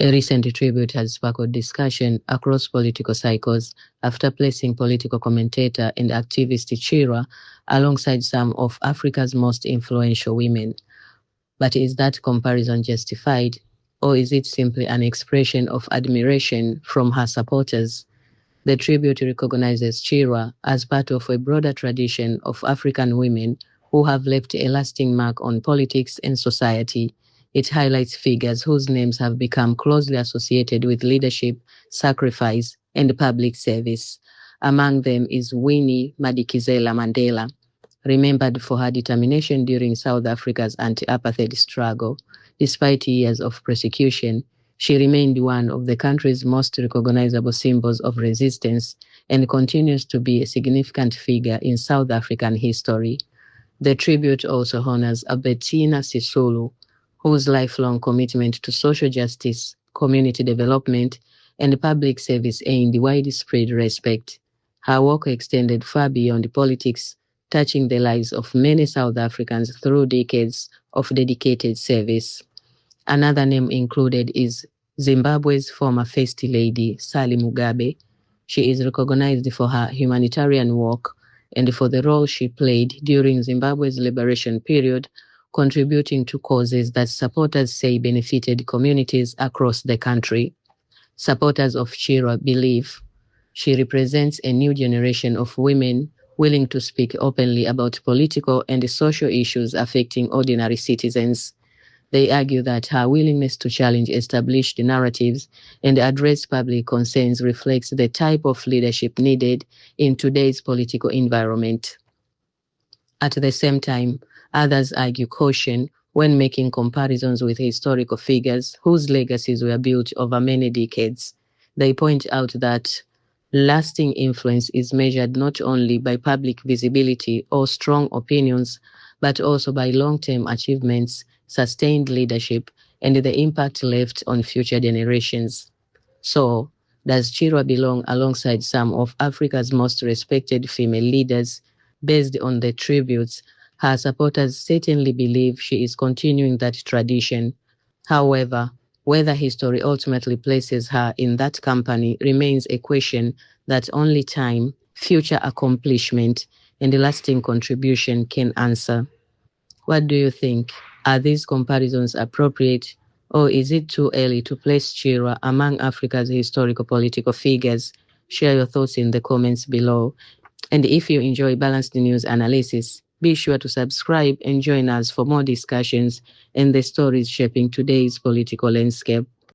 A recent tribute has sparked discussion across political cycles after placing political commentator and activist Chirwa alongside some of Africa's most influential women. But is that comparison justified, or is it simply an expression of admiration from her supporters? The tribute recognizes Chirwa as part of a broader tradition of African women who have left a lasting mark on politics and society. It highlights figures whose names have become closely associated with leadership, sacrifice, and public service. Among them is Winnie Madikizela-Mandela, remembered for her determination during South Africa's anti-apartheid struggle. Despite years of persecution, she remained one of the country's most recognizable symbols of resistance and continues to be a significant figure in South African history. The tribute also honors Albertina Sisulu, whose lifelong commitment to social justice, community development, and public service earned widespread respect. Her work extended far beyond politics, touching the lives of many South Africans through decades of dedicated service. Another name included is Zimbabwe's former First Lady, Sally Mugabe. She is recognized for her humanitarian work and for the role she played during Zimbabwe's liberation period, contributing to causes that supporters say benefited communities across the country. Supporters of Chirwa believe she represents a new generation of women willing to speak openly about political and social issues affecting ordinary citizens. They argue that her willingness to challenge established narratives and address public concerns reflects the type of leadership needed in today's political environment. At the same time, others argue caution when making comparisons with historical figures whose legacies were built over many decades. They point out that lasting influence is measured not only by public visibility or strong opinions, but also by long-term achievements, sustained leadership, and the impact left on future generations. So, does Chirwa belong alongside some of Africa's most respected female leaders? Based on the tributes, her supporters certainly believe she is continuing that tradition. However, whether history ultimately places her in that company remains a question that only time, future accomplishment, and lasting contribution can answer. What do you think? Are these comparisons appropriate, or is it too early to place Chirwa among Africa's historical political figures? Share your thoughts in the comments below. And if you enjoy balanced news analysis, be sure to subscribe and join us for more discussions and the stories shaping today's political landscape.